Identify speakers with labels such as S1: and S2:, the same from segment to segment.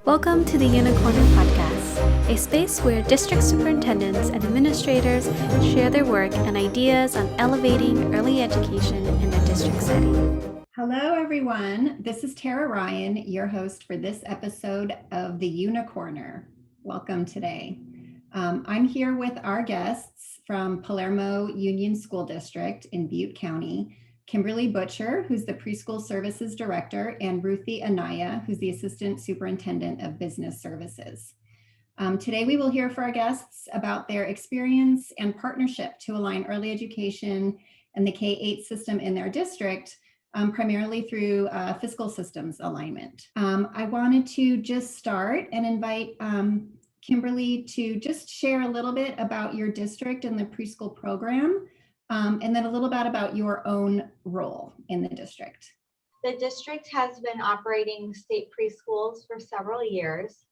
S1: Welcome to the Unicorner Podcast, a space where district superintendents and administrators share their work and ideas on elevating early education in a district setting.
S2: Hello, everyone. This is Tara Ryan, your host for this episode of the Unicorner. Welcome today. I'm here with our guests from Palermo Union School District in Butte County, Kimberly Butcher, who's the Preschool Services Director, and Ruthie Anaya, who's the Assistant Superintendent of Business Services. Today, we will hear from our guests about their experience and partnership to align early education and the K-8 system in their district, primarily through fiscal systems alignment. I wanted to just start and invite Kimberly to just share a little bit about your district and the preschool program. And then a little bit about your own role in the district.
S3: The district has been operating state preschools for several years.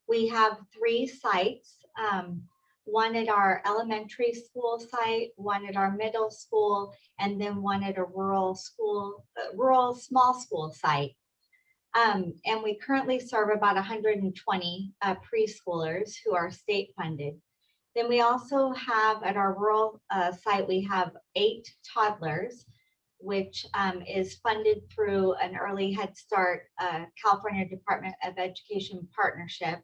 S3: We have 3 sites, one at our elementary school site, one at our middle school, and then one at a rural small school site. And we currently serve about 120 preschoolers who are state funded. Then we also have at our rural site, we have 8 toddlers, which is funded through an Early Head Start California Department of Education partnership.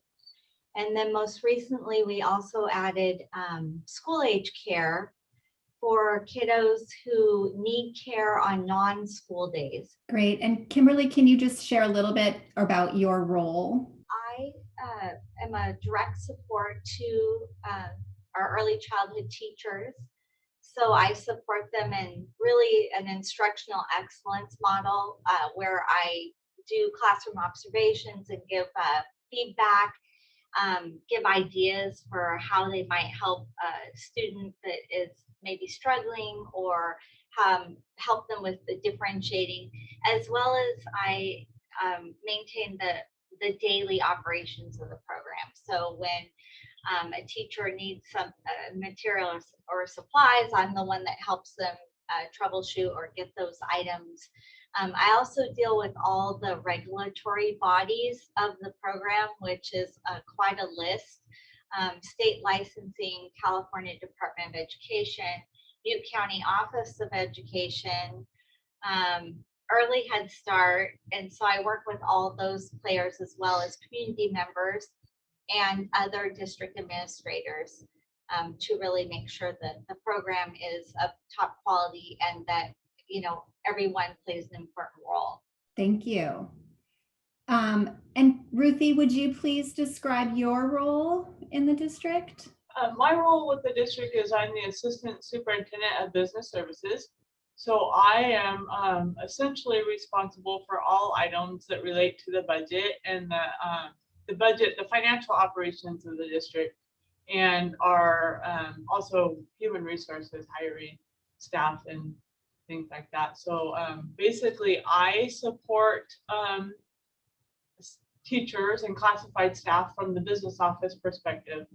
S3: And then most recently, we also added school age care for kiddos who need care on non-school days.
S2: Great. And Kimberly, can you just share a little bit about your role?
S3: I am a direct support to our early childhood teachers. So I support them in really an instructional excellence model where I do classroom observations and give feedback, give ideas for how they might help a student that is maybe struggling or help them with the differentiating, as well as I maintain the daily operations of the program. So when a teacher needs some materials or supplies, I'm the one that helps them troubleshoot or get those items. I also deal with all the regulatory bodies of the program, which is quite a list. State licensing, California Department of Education, Butte County Office of Education, Early Head Start. And so I work with all those players as well as community members and other district administrators to really make sure that the program is of top quality and that, everyone plays an important role.
S2: Thank you. And Ruthie, would you please describe your role in the district?
S4: My role with the district is I'm the Assistant Superintendent of Business Services. So I am essentially responsible for all items that relate to the budget and the financial operations of the district, and our also human resources, hiring staff and things like that. So basically I support teachers and classified staff from the business office perspective.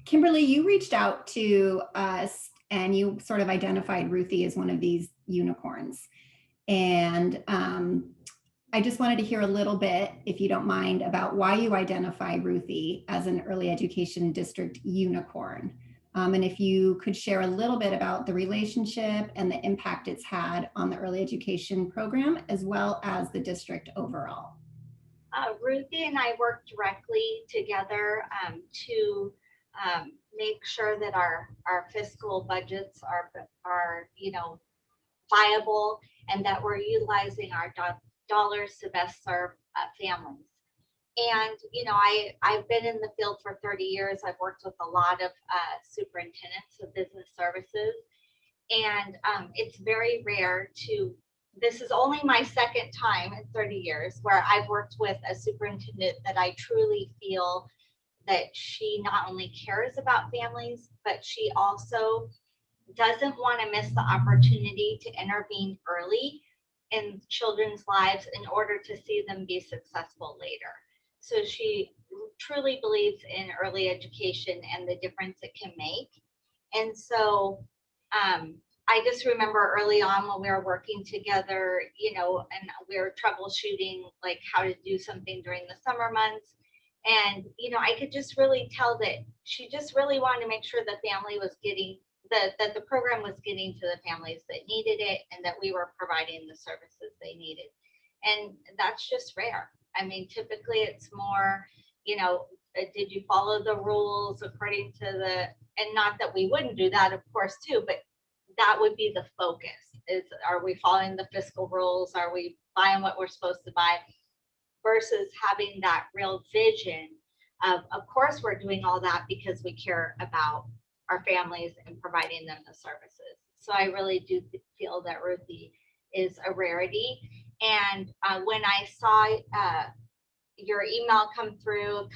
S2: Kimberly, you reached out to us and you sort of identified Ruthie as one of these unicorns. And I just wanted to hear a little bit, if you don't mind, about why you identify Ruthie as an early education district unicorn. And if you could share a little bit about the relationship and the impact it's had on the early education program, as well as the district overall.
S3: Ruthie and I work directly together to make sure that our fiscal budgets are viable and that we're utilizing our dollars to best serve families. And, I've been in the field for 30 years. I've worked with a lot of superintendents of business services. And it's very rare this is only my second time in 30 years where I've worked with a superintendent that I truly feel that she not only cares about families, but she also doesn't want to miss the opportunity to intervene early in children's lives in order to see them be successful later. So she truly believes in early education and the difference it can make. And so I just remember early on when we were working together, and we were troubleshooting like how to do something during the summer months. And, I could just really tell that she just really wanted to make sure the family was getting that the program was getting to the families that needed it and that we were providing the services they needed. And that's just rare. I mean, typically it's more, did you follow the rules according to and not that we wouldn't do that, of course, too, but that would be the focus is, are we following the fiscal rules? Are we buying what we're supposed to buy? Versus having that real vision of course, we're doing all that because we care about our families and providing them the services. So I really do feel that Ruthie is a rarity. And when I saw your email come through,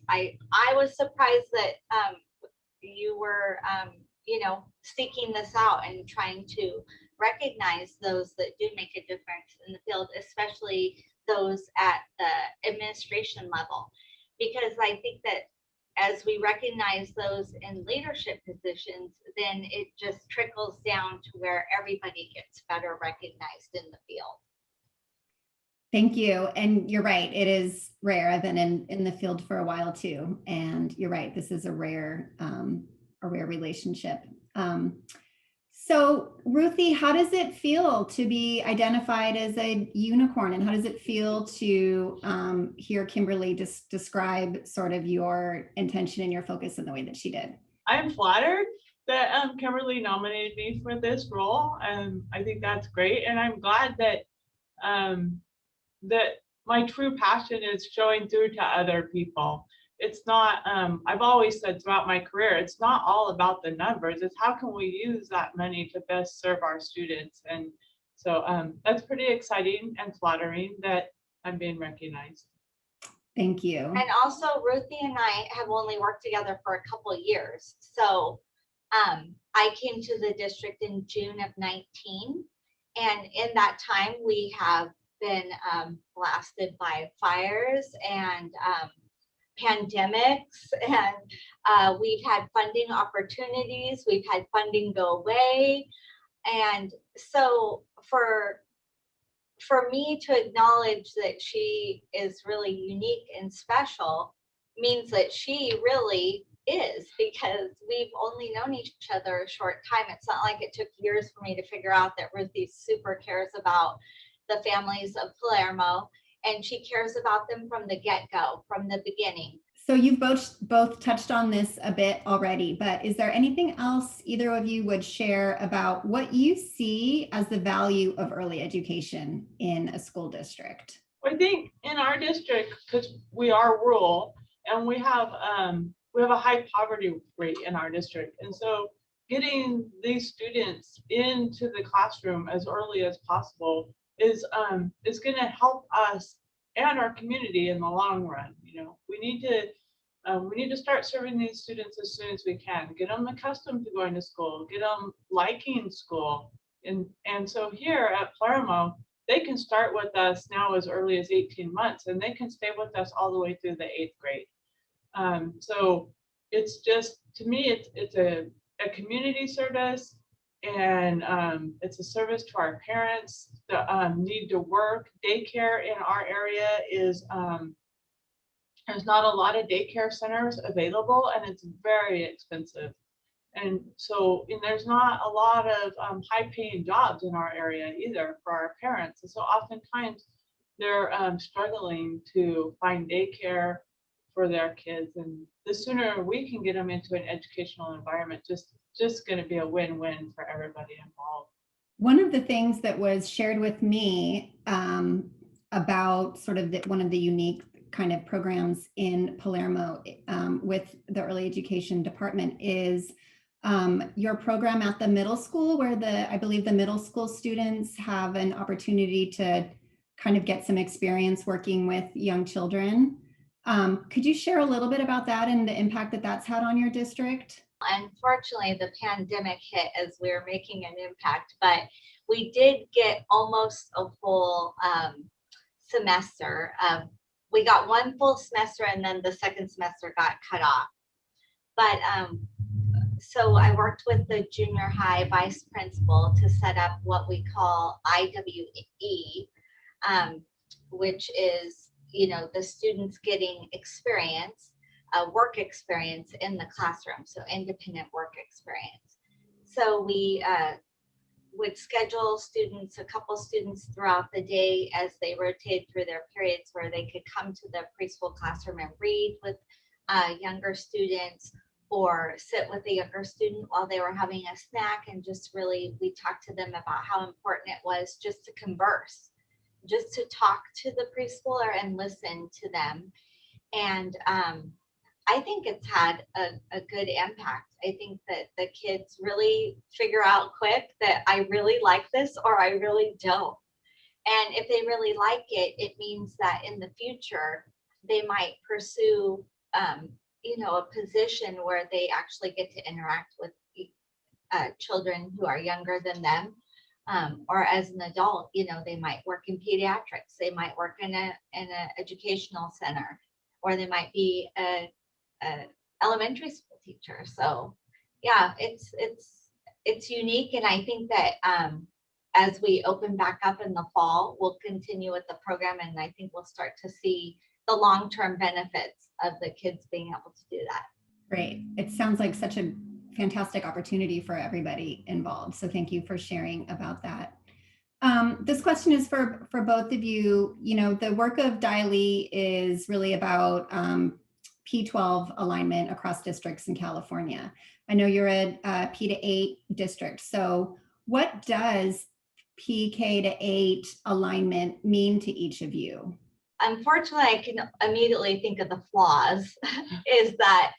S3: I was surprised that you were, seeking this out and trying to recognize those that do make a difference in the field, especially those at the administration level. Because I think that as we recognize those in leadership positions, then it just trickles down to where everybody gets better recognized in the field.
S2: Thank you. And you're right. It is rare. I've been in the field for a while too. And you're right. This is a rare relationship. So Ruthie, how does it feel to be identified as a unicorn? And how does it feel to hear Kimberly describe sort of your intention and your focus in the way that she did?
S4: I'm flattered that Kimberly nominated me for this role. And I think that's great. And I'm glad that that my true passion is showing through to other people. It's not, I've always said throughout my career, it's not all about the numbers. It's how can we use that money to best serve our students. And so that's pretty exciting and flattering that I'm being recognized.
S2: Thank you.
S3: And also Ruthie and I have only worked together for a couple of years. So I came to the district in June of 19. And in that time, we have been blasted by fires and pandemics, and we've had funding opportunities, we've had funding go away. And so for me to acknowledge that she is really unique and special means that she really is, because we've only known each other a short time. It's not like it took years for me to figure out that Ruthie super cares about the families of Palermo, and she cares about them from the get-go, from the beginning.
S2: So you've both touched on this a bit already, but is there anything else either of you would share about what you see as the value of early education in a school district?
S4: I think in our district, because we are rural and we have a high poverty rate in our district, and so getting these students into the classroom as early as possible is going to help us and our community in the long run. We need to start serving these students as soon as we can, get them accustomed to going to school, get them liking school. And so here at Palermo, they can start with us now as early as 18 months, and they can stay with us all the way through the 8th grade. So it's just, to me, it's a community service, and it's a service to our parents that need to work. Daycare in our area is, there's not a lot of daycare centers available, and it's very expensive. And so there's not a lot of high-paying jobs in our area either for our parents. And so oftentimes they're struggling to find daycare for their kids. And the sooner we can get them into an educational environment, just going to be a win-win for everybody involved.
S2: One of the things that was shared with me about sort of one of the unique kind of programs in Palermo with the early education department is your program at the middle school, where I believe the middle school students have an opportunity to kind of get some experience working with young children. Could you share a little bit about that and the impact that that's had on your district?
S3: Unfortunately, the pandemic hit as we were making an impact, but we did get almost a full semester. We got one full semester, and then the second semester got cut off. But So I worked with the junior high vice principal to set up what we call IWE, which is, the students getting experience, work experience in the classroom, so independent work experience. So we would schedule students, a couple students throughout the day as they rotate through their periods, where they could come to the preschool classroom and read with younger students, or sit with a younger student while they were having a snack, and just really, we talked to them about how important it was just to converse, just to talk to the preschooler and listen to them. And I think it's had a good impact. I think that the kids really figure out quick that I really like this or I really don't. And if they really like it, it means that in the future, they might pursue, a position where they actually get to interact with children who are younger than them. Or as an adult, they might work in pediatrics, they might work in an educational center, or they might be a elementary school teacher. So yeah, it's unique. And I think that as we open back up in the fall, we'll continue with the program, and I think we'll start to see the long-term benefits of the kids being able to do that.
S2: Great. It sounds like such a fantastic opportunity for everybody involved. So thank you for sharing about that. This question is for both of you. The work of DILE is really about P12 alignment across districts in California. I know you're a P to 8 district. So what does PK to 8 alignment mean to each of you?
S3: Unfortunately, I can immediately think of the flaws is that,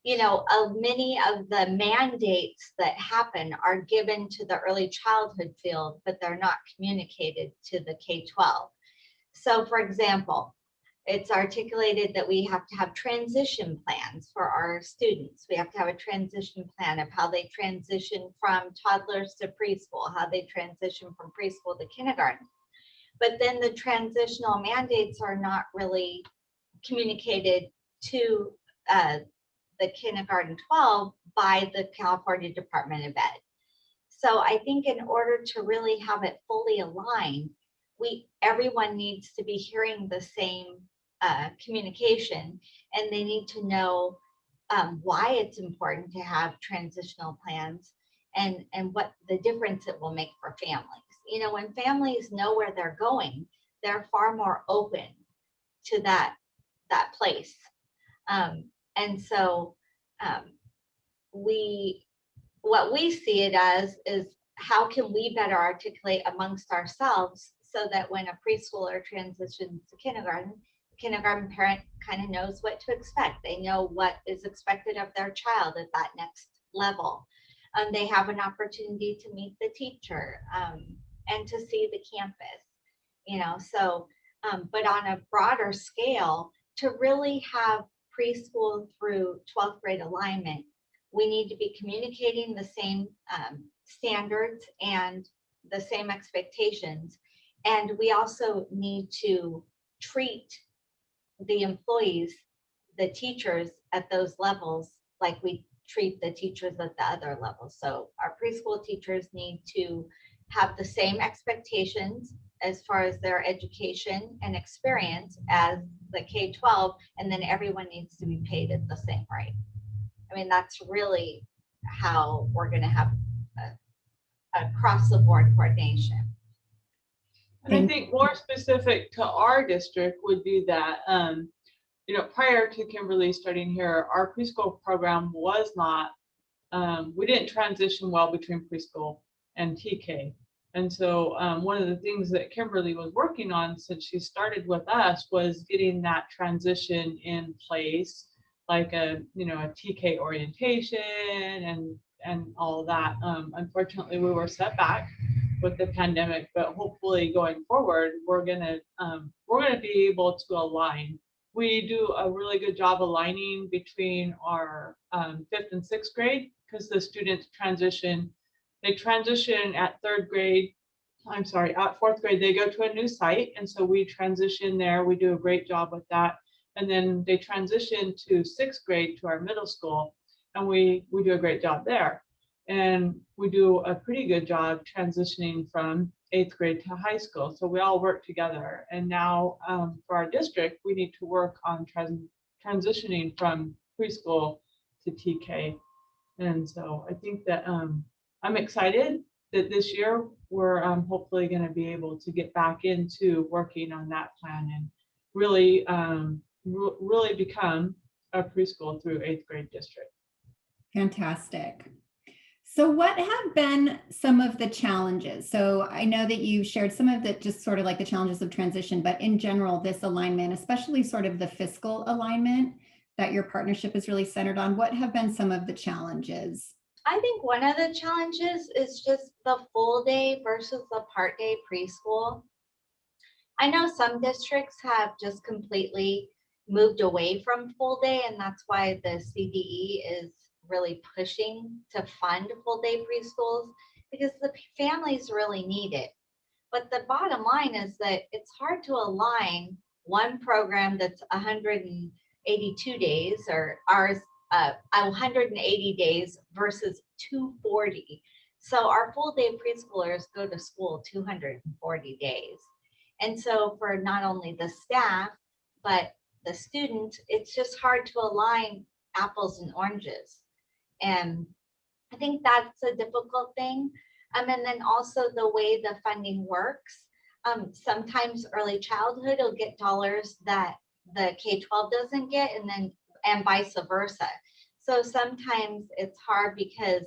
S3: many of the mandates that happen are given to the early childhood field, but they're not communicated to the K-12. So for example, it's articulated that we have to have transition plans for our students. We have to have a transition plan of how they transition from toddlers to preschool, how they transition from preschool to kindergarten. But then the transitional mandates are not really communicated to the kindergarten 12 by the California Department of Ed. So I think in order to really have it fully aligned, everyone needs to be hearing the same communication, and they need to know why it's important to have transitional plans and what the difference it will make for families. When families know where they're going, they're far more open to that place. And so what we see it as is, how can we better articulate amongst ourselves so that when a preschooler transitions to kindergarten, the kindergarten parent kind of knows what to expect. They know what is expected of their child at that next level. They have an opportunity to meet the teacher and to see the campus, but on a broader scale, to really have preschool through 12th grade alignment, we need to be communicating the same standards and the same expectations. And we also need to treat the employees, the teachers at those levels, like we treat the teachers at the other levels. So our preschool teachers need to have the same expectations as far as their education and experience as the K-12, and then everyone needs to be paid at the same rate. I mean, that's really how we're going to have across the board coordination.
S4: And I think more specific to our district would be that, prior to Kimberly starting here, our preschool program was not, we didn't transition well between preschool and TK. And so one of the things that Kimberly was working on since she started with us was getting that transition in place, like a TK orientation and all of that. Unfortunately, we were set back with the pandemic, but hopefully going forward, we're gonna be able to align. We do a really good job aligning between our 5th and 6th grade, because the students transition. They transition at 4th grade, they go to a new site. And so we transition there. We do a great job with that. And then they transition to 6th grade to our middle school. and we do a great job there. And we do a pretty good job transitioning from 8th grade to high school. So we all work together. And now for our district, we need to work on transitioning from preschool to TK. And so I think that I'm excited that this year we're hopefully going to be able to get back into working on that plan and really, really become a preschool through 8th grade district.
S2: Fantastic. So what have been some of the challenges? So I know that you shared some of the just sort of like the challenges of transition, but in general, this alignment, especially sort of the fiscal alignment that your partnership is really centered on, what have been some of the challenges?
S3: I think one of the challenges is just the full day versus the part day preschool. I know some districts have just completely moved away from full day, and that's why the CDE is really pushing to fund full day preschools, because the families really need it. But the bottom line is that it's hard to align one program that's 182 days or ours 180 days versus 240. So our full day preschoolers go to school 240 days. And so for not only the staff, but the students, it's just hard to align apples and oranges. And I think that's a difficult thing. And then also the way the funding works. Sometimes early childhood will get dollars that the K-12 doesn't get, and vice versa. So sometimes it's hard because,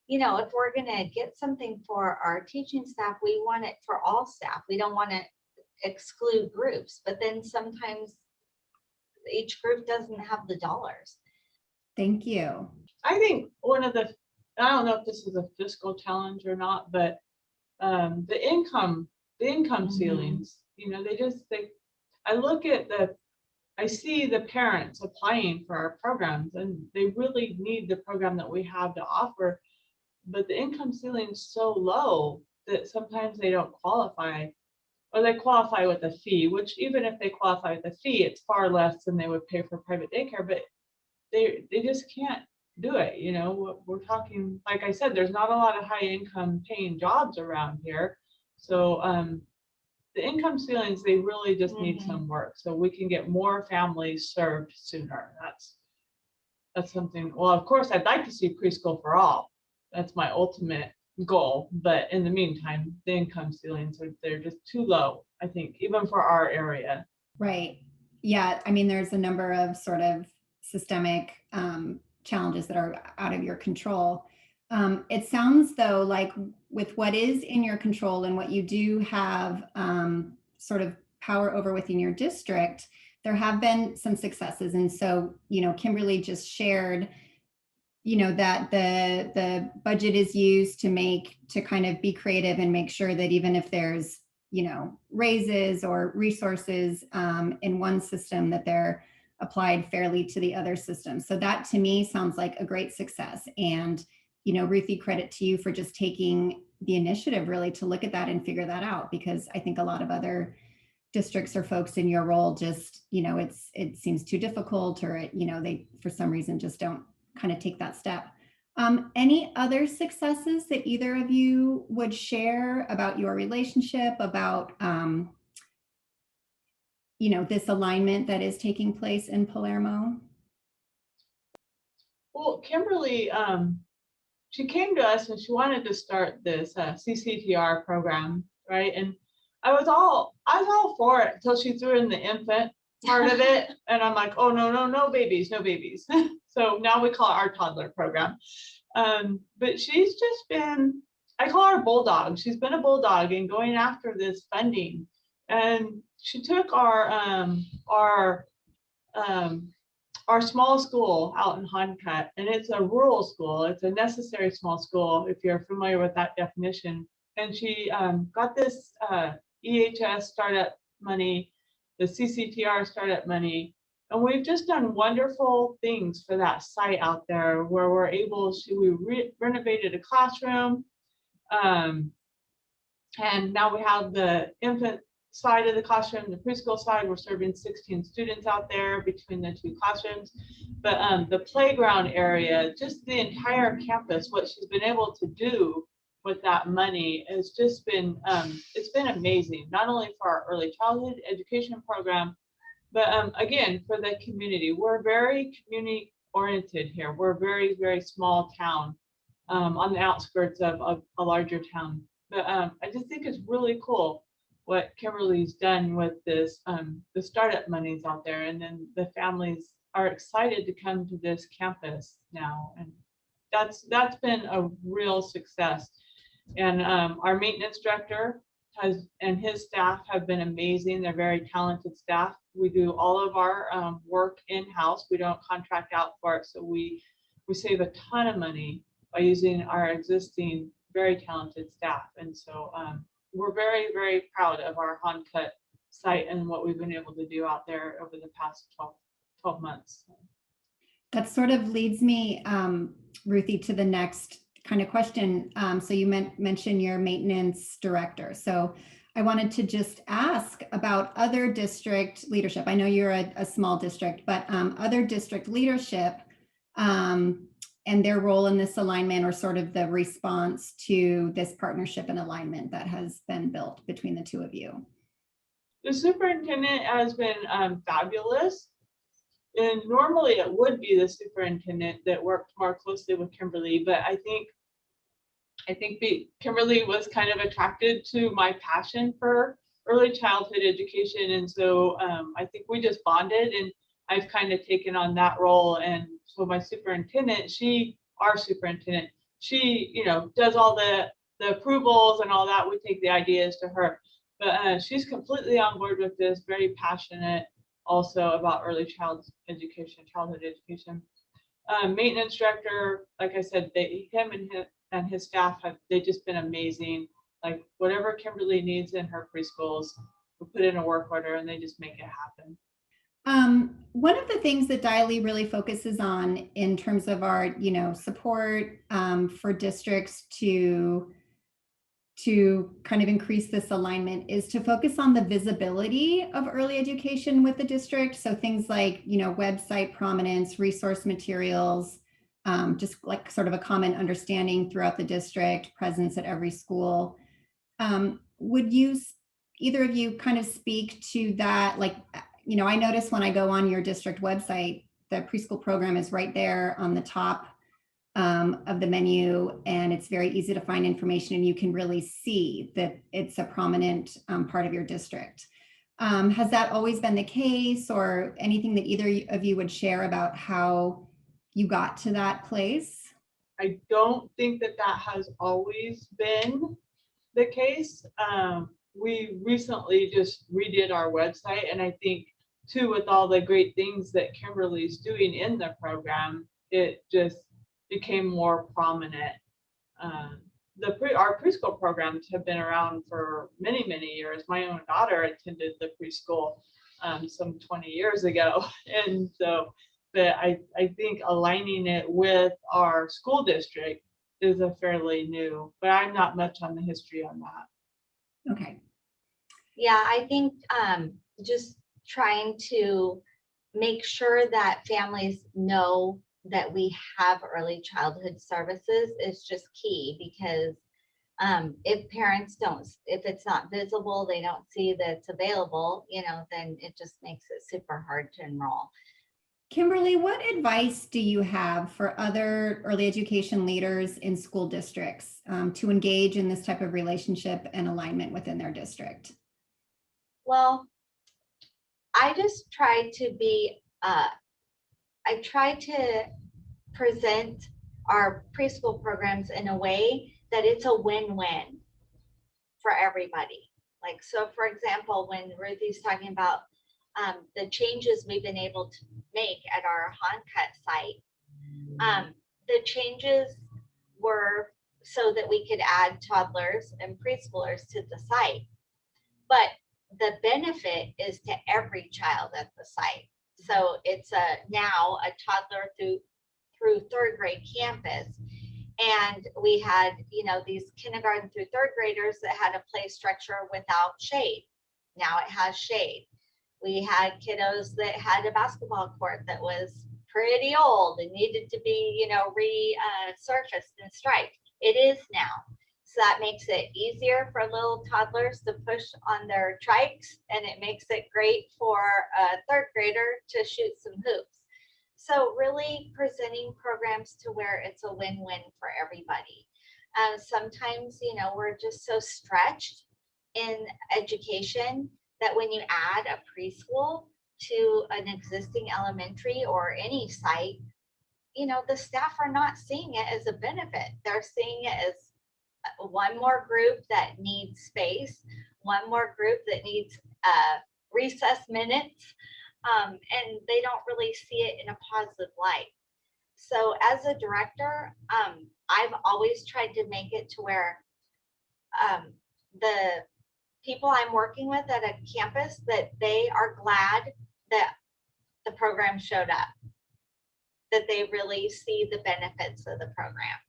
S3: if we're gonna get something for our teaching staff, we want it for all staff. We don't want to exclude groups, but then sometimes each group doesn't have the dollars.
S2: Thank you.
S4: I think I don't know if this is a fiscal challenge or not, but the income ceilings, I see the parents applying for our programs, and they really need the program that we have to offer, but the income ceiling is so low that sometimes they don't qualify, or they qualify with a fee, which even if they qualify with a fee, it's far less than they would pay for private daycare, but they just can't do it. We're talking, like I said, there's not a lot of high income paying jobs around here. So the income ceilings, they really just need some work so we can get more families served sooner. That's something, well, of course, I'd like to see preschool for all. That's my ultimate goal. But in the meantime, the income ceilings they're just too low, I think, even for our area.
S2: Right. Yeah. I mean, there's a number of sort of systemic challenges that are out of your control. It sounds though like with what is in your control and what you do have sort of power over within your district, there have been some successes. And so, Kimberly just shared, that the budget is used to kind of be creative and make sure that even if there's, raises or resources in one system, that they're applied fairly to the other system. So that to me sounds like a great success. And Ruthie, credit to you for just taking the initiative really to look at that and figure that out, because I think a lot of other districts or folks in your role just, it seems too difficult, or, they, for some reason, just don't kind of take that step. Any other successes that either of you would share about your relationship, about, this alignment that is taking place in Palermo?
S4: Well, Kimberly, she came to us and she wanted to start this CCTR program, right? And I was all for it until she threw in the infant part of it, and I'm like, oh no babies, no babies. So now we call it our toddler program. But she's just been, I call her bulldog. She's been a bulldog in going after this funding, and she took our small school out in Honcut, and it's a rural school. It's a necessary small school, if you're familiar with that definition. And she got this EHS startup money, the CCTR startup money, and we've just done wonderful things for that site out there, where we're able to, we renovated a classroom, and now we have the infant side of the classroom, the preschool side, we're serving 16 students out there between the two classrooms. But the playground area, just the entire campus, what she's been able to do with that money has just been, it's been amazing, not only for our early childhood education program, but again, for the community. We're very community oriented here. We're a very, very small town on the outskirts of a larger town. But I just think it's really cool what Kimberly's done with this, the startup monies out there, and then the families are excited to come to this campus now, and that's been a real success. And our maintenance director and his staff have been amazing. They're very talented staff. We do all of our work in-house. We don't contract out for it, so we save a ton of money by using our existing very talented staff. And so we're very, very proud of our Hancut site and what we've been able to do out there over the past 12 months.
S2: That sort of leads me, Ruthie, to the next kind of question. So you mentioned your maintenance director. So I wanted to just ask about other district leadership. I know you're a small district, but other district leadership and their role in this alignment, or sort of the response to this partnership and alignment that has been built between the two of you.
S4: The superintendent has been fabulous. And normally it would be the superintendent that worked more closely with Kimberly, but I think Kimberly was kind of attracted to my passion for early childhood education. And so I think we just bonded, and I've kind of taken on that role. And so my superintendent, our superintendent, she, does all the approvals and all that. We take the ideas to her, but she's completely on board with this, very passionate also about early childhood education. Maintenance director, like I said, him and his staff they've just been amazing. Like whatever Kimberly needs in her preschools, we put in a work order and they just make it happen.
S2: One of the things that Diley really focuses on in terms of our, support for districts to kind of increase this alignment is to focus on the visibility of early education with the district. So things like, website prominence, resource materials, just like sort of a common understanding throughout the district, presence at every school. Would either of you kind of speak to that? Like, I notice when I go on your district website, the preschool program is right there on the top of the menu, and it's very easy to find information, and you can really see that it's a prominent part of your district. Has that always been the case, or anything that either of you would share about how you got to that place?
S4: I don't think that has always been the case. We recently just redid our website, and I think too, with all the great things that Kimberly's doing in the program, it just became more prominent. Our preschool programs have been around for many, many years. My own daughter attended the preschool some 20 years ago. And so, but I think aligning it with our school district is a fairly new, but I'm not much on the history on that.
S2: Okay.
S3: Yeah, I think just trying to make sure that families know that we have early childhood services is just key, because if parents if it's not visible, they don't see that it's available, then it just makes it super hard to enroll.
S2: Kimberly, what advice do you have for other early education leaders in school districts to engage in this type of relationship and alignment within their district?
S3: Well, I just try to present our preschool programs in a way that it's a win-win for everybody. Like, so for example, when Ruthie's talking about the changes we've been able to make at our Hancut site, the changes were so that we could add toddlers and preschoolers to the site. But the benefit is to every child at the site. So it's now a toddler through third grade campus. And we had, these kindergarten through third graders that had a play structure without shade. Now it has shade. We had kiddos that had a basketball court that was pretty old and needed to be, resurfaced and striped. It is now. So that makes it easier for little toddlers to push on their trikes, and it makes it great for a third grader to shoot some hoops. So really presenting programs to where it's a win-win for everybody. Sometimes, we're just so stretched in education that when you add a preschool to an existing elementary or any site, the staff are not seeing it as a benefit. They're seeing it as one more group that needs space, one more group that needs recess minutes, and they don't really see it in a positive light. So as a director, I've always tried to make it to where the people I'm working with at a campus, that they are glad that the program showed up, that they really see the benefits of the program.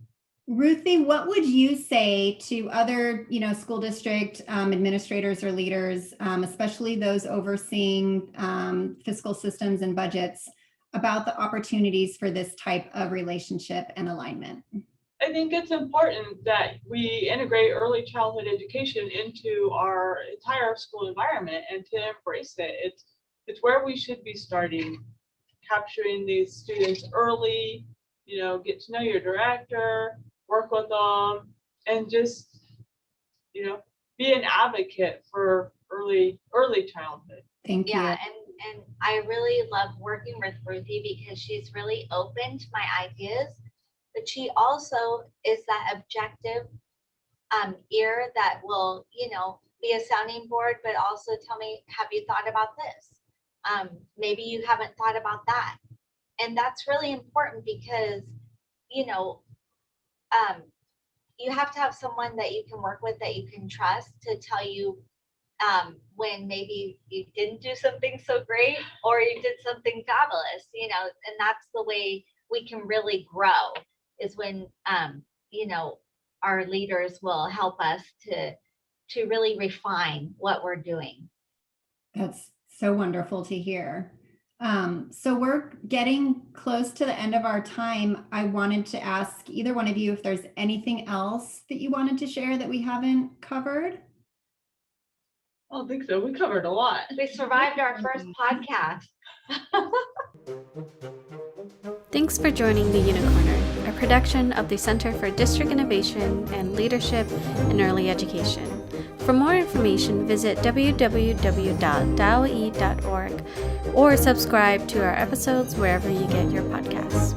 S2: Ruthie, what would you say to other, school district administrators or leaders, especially those overseeing fiscal systems and budgets, about the opportunities for this type of relationship and alignment?
S4: I think it's important that we integrate early childhood education into our entire school environment and to embrace it. It's where we should be starting, capturing these students early, get to know your director, work with them, and just, be an advocate for early childhood.
S2: Thank you.
S3: Yeah, and I really love working with Ruthie because she's really open to my ideas, but she also is that objective ear that will, be a sounding board, but also tell me, have you thought about this? Maybe you haven't thought about that. And that's really important because, you have to have someone that you can work with, that you can trust, to tell you when maybe you didn't do something so great or you did something fabulous, and that's the way we can really grow, is when, our leaders will help us to really refine what we're doing.
S2: That's so wonderful to hear. So we're getting close to the end of our time. I wanted to ask either one of you if there's anything else that you wanted to share that we haven't covered.
S4: I don't think so. We covered a lot.
S3: We survived our first podcast.
S1: Thanks for joining the Unicorner, a production of the Center for District Innovation and Leadership in Early Education. For more information, visit www.dowE.org or subscribe to our episodes wherever you get your podcasts.